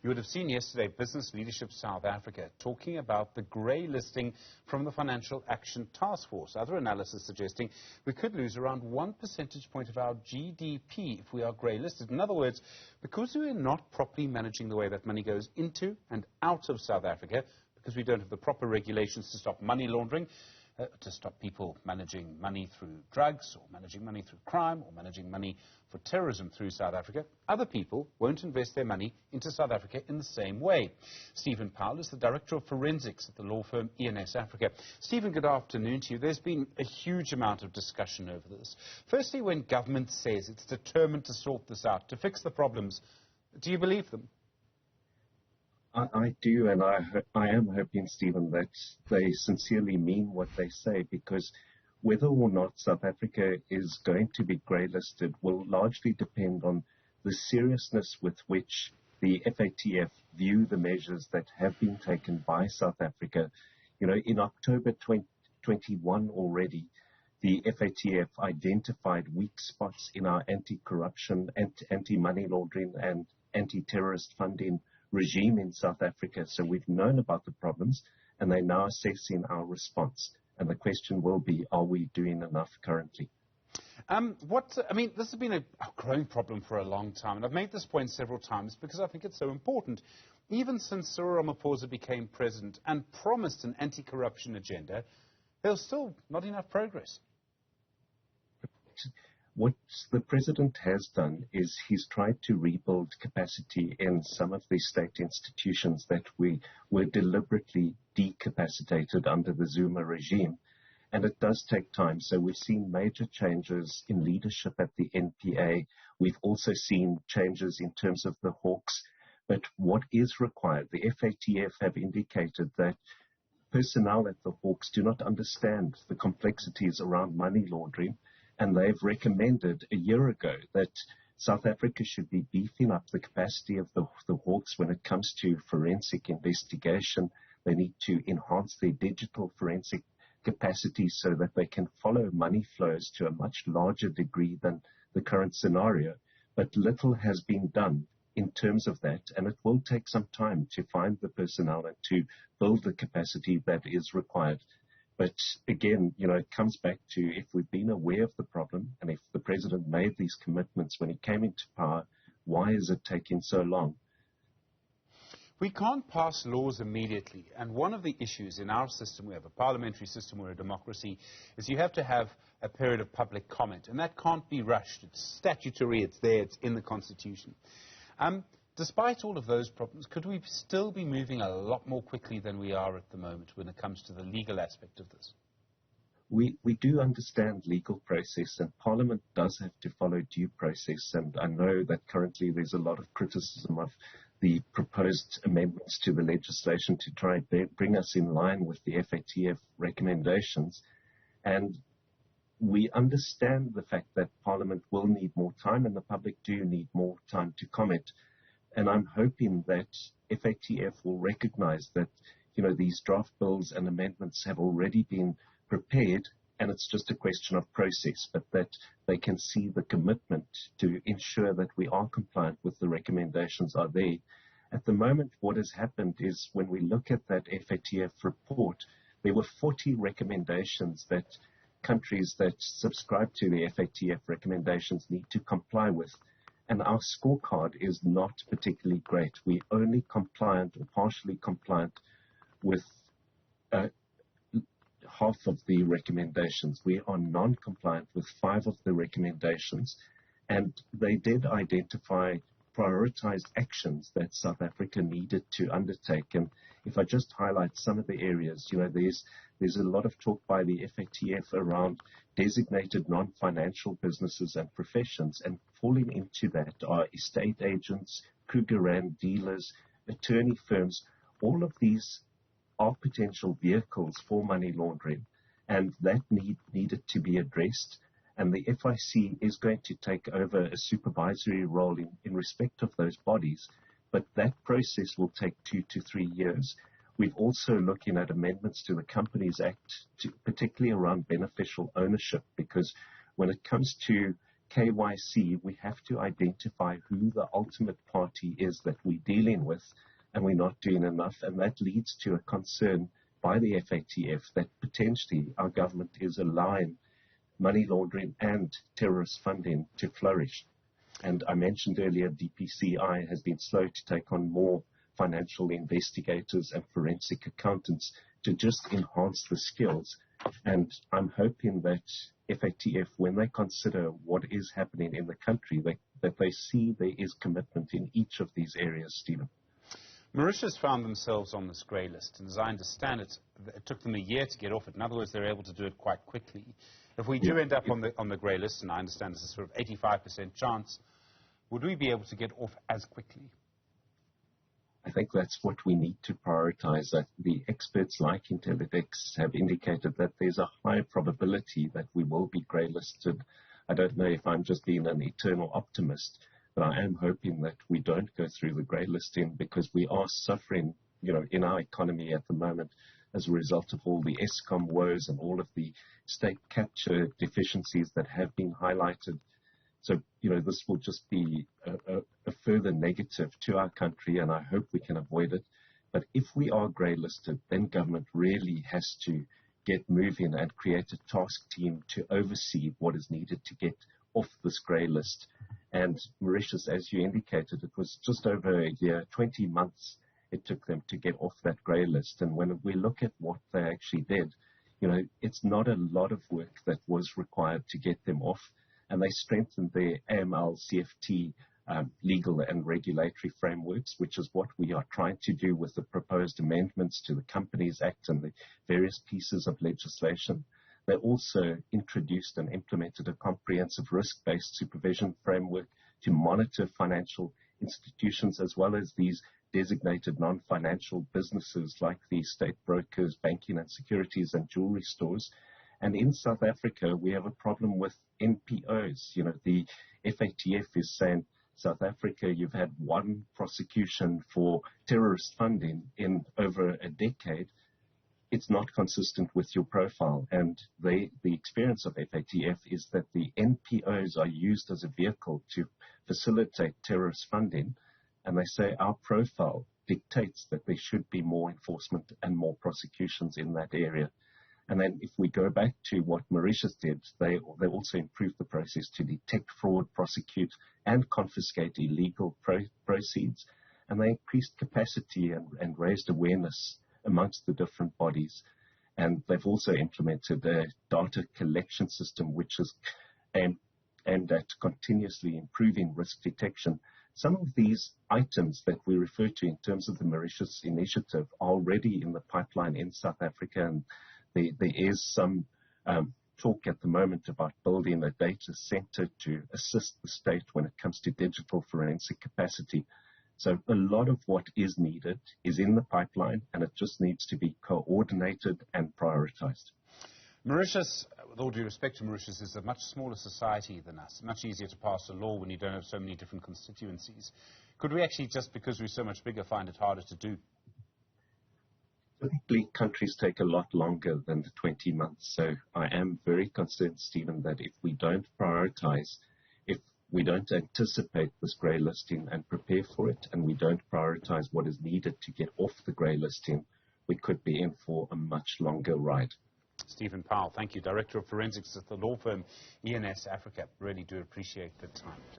You would have seen yesterday Business Leadership South Africa talking about the grey listing from the Financial Action Task Force. Other analysis suggesting we could lose around 1 percentage point of our GDP if we are grey listed. In other words, because we are not properly managing the way that money goes into and out of South Africa, because we don't have the proper regulations to stop money laundering, to stop people managing money through drugs or managing money through crime or managing money for terrorism through South Africa, other people won't invest their money into South Africa in the same way. Stephen Powel is the Director of Forensics at the law firm ENSafrica. Stephen, good afternoon to you. There's been a huge amount of discussion over this. Firstly, when government says it's determined to sort this out, to fix the problems, do you believe them? I do, and I am hoping, Stephen, that they sincerely mean what they say, because whether or not South Africa is going to be grey-listed will largely depend on the seriousness with which the FATF view the measures that have been taken by South Africa. You know, in October 2021 already, the FATF identified weak spots in our anti-corruption, anti-money laundering and anti-terrorist funding regime in South Africa. So we've known about the problems, and they're now assessing our response. And the question will be, are we doing enough currently? This has been a growing problem for a long time, and I've made this point several times because I think it's so important. Even since Cyril Ramaphosa became president and promised an anti-corruption agenda, there's still not enough progress. What the president has done is he's tried to rebuild capacity in some of the state institutions that were deliberately decapacitated under the Zuma regime. And it does take time. So we've seen major changes in leadership at the NPA. We've also seen changes in terms of the Hawks. But what is required, the FATF have indicated that personnel at the Hawks do not understand the complexities around money laundering. And they've recommended a year ago that South Africa should be beefing up the capacity of the Hawks when it comes to forensic investigation. They need to enhance their digital forensic capacity so that they can follow money flows to a much larger degree than the current scenario. But little has been done in terms of that, and it will take some time to find the personnel and to build the capacity that is required. But again, you know, it comes back to if we've been aware of the problem and if the president made these commitments when he came into power, why is it taking so long? We can't pass laws immediately. And one of the issues in our system, we have a parliamentary system, we're a democracy, is you have to have a period of public comment. And that can't be rushed. It's statutory, it's there, it's in the Constitution. Despite all of those problems, could we still be moving a lot more quickly than we are at the moment when it comes to the legal aspect of this? We do understand legal process, and Parliament does have to follow due process. And I know that currently there's a lot of criticism of the proposed amendments to the legislation to try and bring us in line with the FATF recommendations. And we understand the fact that Parliament will need more time and the public do need more time to comment. And I'm hoping that FATF will recognize that, you know, these draft bills and amendments have already been prepared, and it's just a question of process, but that they can see the commitment to ensure that we are compliant with the recommendations are there. At the moment, what has happened is when we look at that FATF report, there were 40 recommendations that countries that subscribe to the FATF recommendations need to comply with. And our scorecard is not particularly great. We're only compliant or partially compliant with half of the recommendations. We are non-compliant with 5 of the recommendations. And they did identify prioritized actions that South Africa needed to undertake. And if I just highlight some of the areas, you know, there's a lot of talk by the FATF around designated non-financial businesses and professions, and falling into that are estate agents, Krugerrand dealers, attorney firms. All of these are potential vehicles for money laundering, and that needed to be addressed. And the FIC is going to take over a supervisory role in respect of those bodies, but that process will take 2 to 3 years. We're also looking at amendments to the Companies Act, particularly around beneficial ownership, because when it comes to KYC, we have to identify who the ultimate party is that we're dealing with, and we're not doing enough. And that leads to a concern by the FATF that potentially our government is allowing money laundering and terrorist funding to flourish. And I mentioned earlier, DPCI has been slow to take on more financial investigators and forensic accountants to just enhance the skills. And I'm hoping that FATF, when they consider what is happening in the country, that they see there is commitment in each of these areas, Stephen. Mauritius found themselves on this grey list, and as I understand it, it took them a year to get off it. In other words, they're able to do it quite quickly. If we do end up on the grey list, and I understand there's a sort of 85% chance, would we be able to get off as quickly? I think that's what we need to prioritize. That the experts like Intellidex have indicated that there's a high probability that we will be grey listed. I don't know if I'm just being an eternal optimist, but I am hoping that we don't go through the grey listing, because we are suffering, in our economy at the moment as a result of all the Eskom woes and all of the state capture deficiencies that have been highlighted. So, this will just be a further negative to our country, and I hope we can avoid it. But if we are grey listed, then government really has to get moving and create a task team to oversee what is needed to get off this grey list. And Mauritius, as you indicated, it was just over a year, 20 months it took them to get off that grey list. And when we look at what they actually did, it's not a lot of work that was required to get them off. And they strengthened their AML, CFT, legal and regulatory frameworks, which is what we are trying to do with the proposed amendments to the Companies Act and the various pieces of legislation. They also introduced and implemented a comprehensive risk-based supervision framework to monitor financial institutions, as well as these designated non-financial businesses like the state brokers, banking and securities and jewelry stores. And in South Africa, we have a problem with NPOs. The FATF is saying, South Africa, you've had one prosecution for terrorist funding in over a decade. It's not consistent with your profile. And the experience of FATF is that the NPOs are used as a vehicle to facilitate terrorist funding. And they say our profile dictates that there should be more enforcement and more prosecutions in that area. And then if we go back to what Mauritius did, they also improved the process to detect fraud, prosecute, and confiscate illegal proceeds. And they increased capacity and raised awareness amongst the different bodies. And they've also implemented a data collection system, which is aimed at continuously improving risk detection. Some of these items that we refer to in terms of the Mauritius initiative are already in the pipeline in South Africa, and there is some talk at the moment about building a data center to assist the state when it comes to digital forensic capacity. So a lot of what is needed is in the pipeline, and it just needs to be coordinated and prioritized. Mauritius, with all due respect to Mauritius, is a much smaller society than us. Much easier to pass a law when you don't have so many different constituencies. Could we actually, just because we're so much bigger, find it harder to do? Typically, countries take a lot longer than the 20 months. So I am very concerned, Stephen, that if we don't prioritize, if we don't anticipate this grey listing and prepare for it, and we don't prioritize what is needed to get off the grey listing, we could be in for a much longer ride. Stephen Powell, thank you, Director of Forensics at the law firm ENSafrica. Really do appreciate the time.